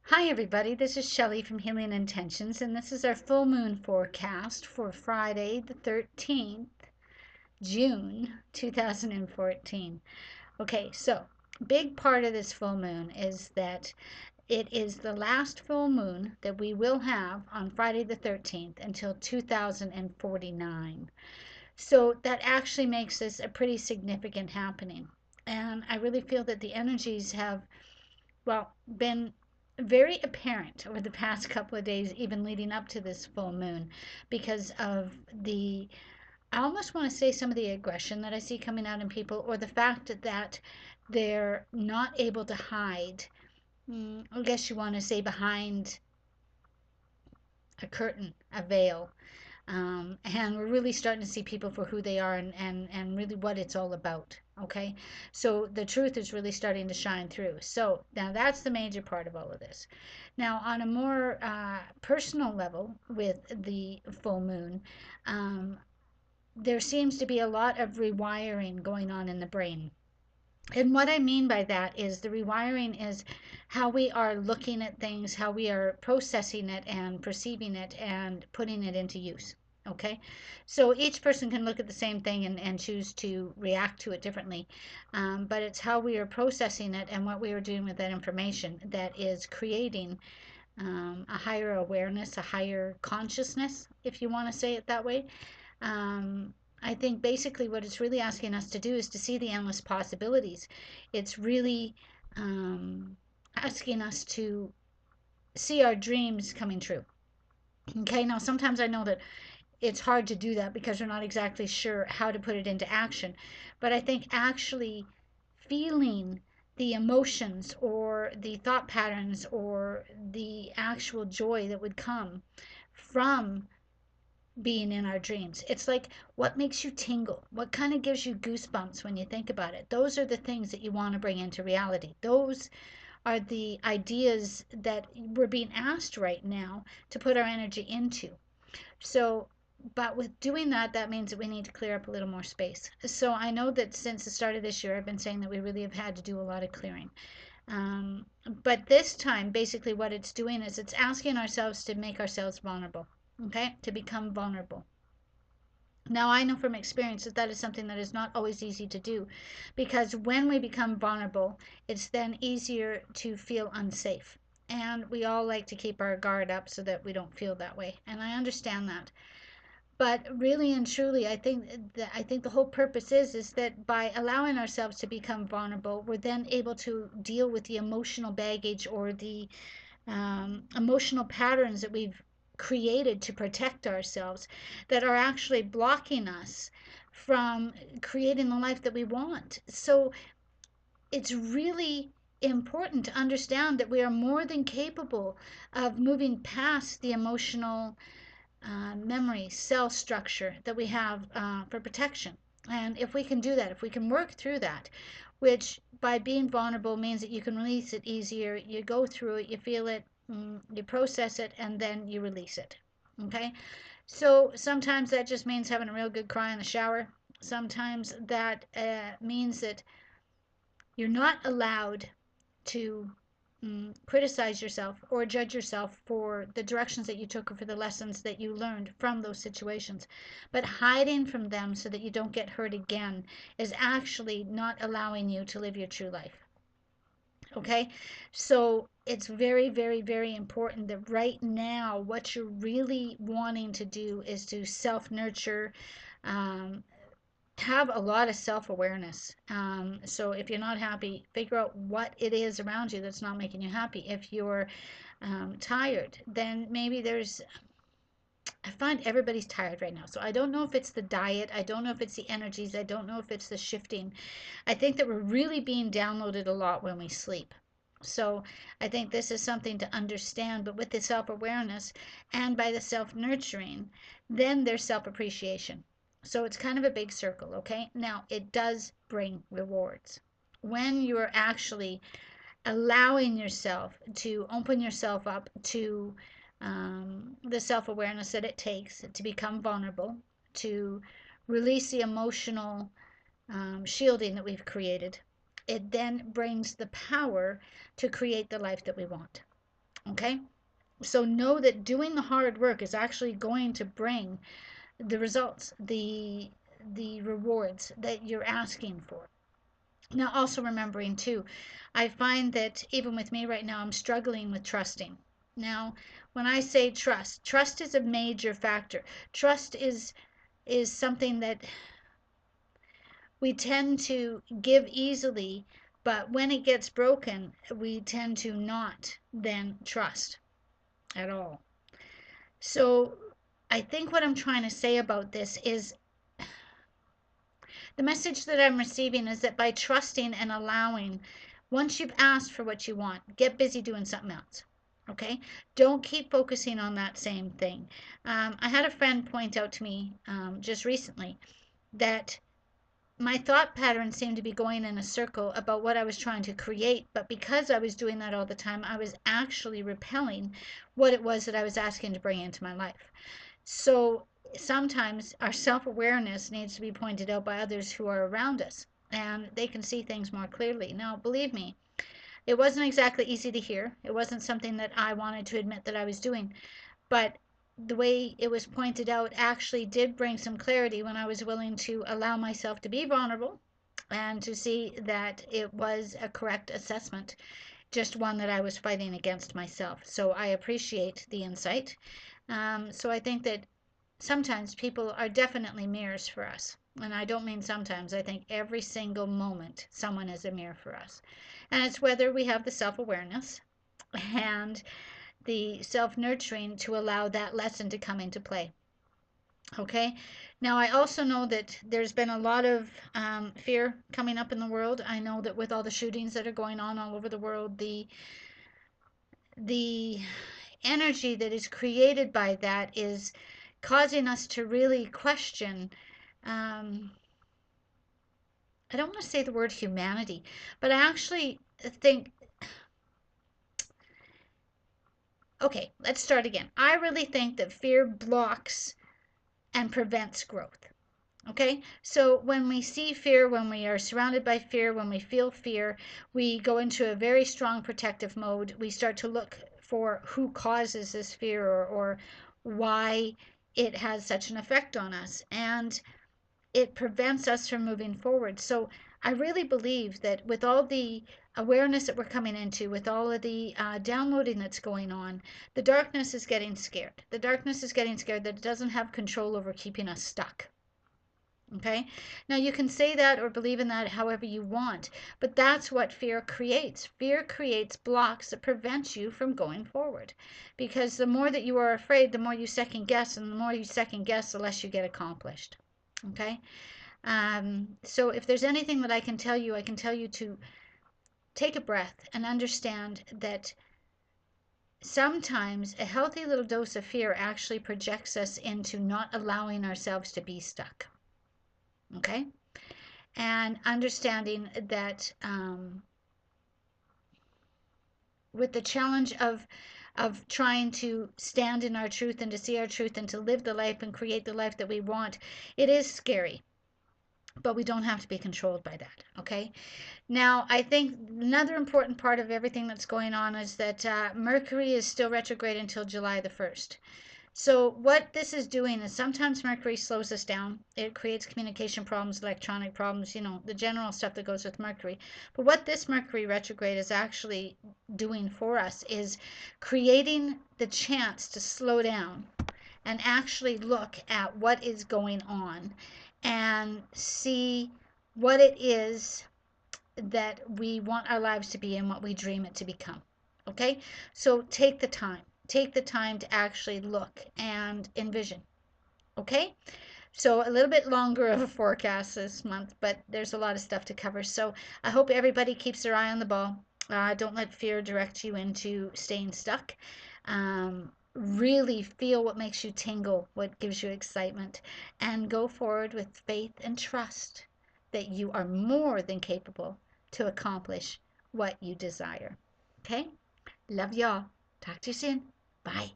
Hi everybody, this is Shelley from Healing Intentions, and this is our full moon forecast for Friday the 13th, June 2014. Okay, so big part of this full moon is that it is the last full moon that we will have on Friday the 13th until 2049. So that actually makes this a pretty significant happening. And I really feel that the energies have, well, been very apparent over the past couple of days, even leading up to this full moon, because of the, I almost want to say some of the aggression that I see coming out in people, or the fact that they're not able to hide, I guess you want to say, behind a curtain, a veil. And we're really starting to see people for who they are and really what it's all about. Okay, so the truth is really starting to shine through. So now that's the major part of all of this. Now, on a more personal level, with the full moon, um, there seems to be a lot of rewiring going on in the brain. And what I mean by that is the rewiring is how we are looking at things, how we are processing it and perceiving it and putting it into use. Okay, so each person can look at the same thing and choose to react to it differently, but it's how we are processing it and what we are doing with that information that is creating a higher awareness, a higher consciousness, if you want to say it that way. I think basically what it's really asking us to do is to see the endless possibilities. It's really asking us to see our dreams coming true. Okay, now sometimes I know that it's hard to do that because we're not exactly sure how to put it into action. But I think actually feeling the emotions or the thought patterns or the actual joy that would come from being in our dreams. It's like, what makes you tingle? What kind of gives you goosebumps when you think about it? Those are the things that you want to bring into reality. Those are the ideas that we're being asked right now to put our energy into. So, but with doing that, that means that we need to clear up a little more space. So I know that since the start of this year, I've been saying that we really have had to do a lot of clearing. Um, but this time, basically, what it's doing is it's asking ourselves to make ourselves vulnerable, okay? To become vulnerable. Now, I know from experience that that is something that is not always easy to do, because when we become vulnerable, it's then easier to feel unsafe. And we all like to keep our guard up so that we don't feel that way. And I understand that. But really and truly, I think the whole purpose is that by allowing ourselves to become vulnerable, we're then able to deal with the emotional baggage or the emotional patterns that we've created to protect ourselves that are actually blocking us from creating the life that we want. So it's really important to understand that we are more than capable of moving past the emotional memory cell structure that we have for protection. And if we can do that, if we can work through that, which by being vulnerable means that you can release it easier, you go through it, you feel it, you process it, and then you release it. Okay? So sometimes that just means having a real good cry in the shower. Sometimes that means that you're not allowed to criticize yourself or judge yourself for the directions that you took or for the lessons that you learned from those situations. But hiding from them so that you don't get hurt again is actually not allowing you to live your true life. Okay? So it's very, very, very important that right now, what you're really wanting to do is to self nurture, um, have a lot of self-awareness. So if you're not happy, figure out what it is around you that's not making you happy. If you're tired, then maybe there's, I find everybody's tired right now. So I don't know if it's the diet. I don't know if it's the energies. I don't know if it's the shifting. I think that we're really being downloaded a lot when we sleep. So I think this is something to understand, but with the self-awareness and by the self-nurturing, then there's self-appreciation. So it's kind of a big circle, okay? Now, it does bring rewards. When you're actually allowing yourself to open yourself up to the self awareness that it takes to become vulnerable, to release the emotional shielding that we've created, it then brings the power to create the life that we want. Okay? So know that doing the hard work is actually going to bring the results, the rewards that you're asking for. Now, also remembering too, I find that even with me right now, I'm struggling with trusting. Now, when I say trust, trust is a major factor. Trust is something that we tend to give easily, but when it gets broken, we tend to not then trust at all. So, I think what I'm trying to say about this is the message that I'm receiving is that by trusting and allowing, once you've asked for what you want, get busy doing something else. Okay? Don't keep focusing on that same thing. I had a friend point out to me just recently that my thought pattern seemed to be going in a circle about what I was trying to create, but because I was doing that all the time, I was actually repelling what it was that I was asking to bring into my life. So sometimes our self awareness needs to be pointed out by others who are around us and they can see things more clearly. Now, believe me, it wasn't exactly easy to hear. It wasn't something that I wanted to admit that I was doing, but the way it was pointed out actually did bring some clarity when I was willing to allow myself to be vulnerable and to see that it was a correct assessment, just one that I was fighting against myself. So I appreciate the insight. So I think that sometimes people are definitely mirrors for us. And I don't mean sometimes, I think every single moment someone is a mirror for us. And it's whether we have the self awareness and the self nurturing to allow that lesson to come into play. Okay. Now, I also know that there's been a lot of fear coming up in the world. I know that with all the shootings that are going on all over the world, the energy that is created by that is causing us to really question. Um, I don't want to say the word humanity, but I actually think, okay, let's start again. I really think that fear blocks and prevents growth. Okay, so when we see fear, when we are surrounded by fear, when we feel fear, we go into a very strong protective mode. We start to look for who causes this fear or why it has such an effect on us. And it prevents us from moving forward. So I really believe that with all the awareness that we're coming into, with all of the downloading that's going on, the darkness is getting scared. The darkness is getting scared that it doesn't have control over keeping us stuck. Okay, now you can say that or believe in that however you want, but that's what fear creates. Fear creates blocks that prevent you from going forward, because the more that you are afraid, the more you second guess, and the more you second guess, the less you get accomplished. Okay, so if there's anything that I can tell you, I can tell you to take a breath and understand that sometimes a healthy little dose of fear actually projects us into not allowing ourselves to be stuck. Okay, and understanding that with the challenge of trying to stand in our truth and to see our truth and to live the life and create the life that we want, it is scary, but we don't have to be controlled by that. Okay, now I think another important part of everything that's going on is that Mercury is still retrograde until July the 1st. So what this is doing is sometimes Mercury slows us down. It creates communication problems, electronic problems, the general stuff that goes with Mercury. But what this Mercury retrograde is actually doing for us is creating the chance to slow down and actually look at what is going on and see what it is that we want our lives to be and what we dream it to become. Okay? So take the time. Take the time to actually look and envision. Okay? So a little bit longer of a forecast this month, but there's a lot of stuff to cover. So I hope everybody keeps their eye on the ball. Don't let fear direct you into staying stuck. Really feel what makes you tingle, what gives you excitement, and go forward with faith and trust that you are more than capable to accomplish what you desire. Okay? Love y'all. Talk to you soon. Bye.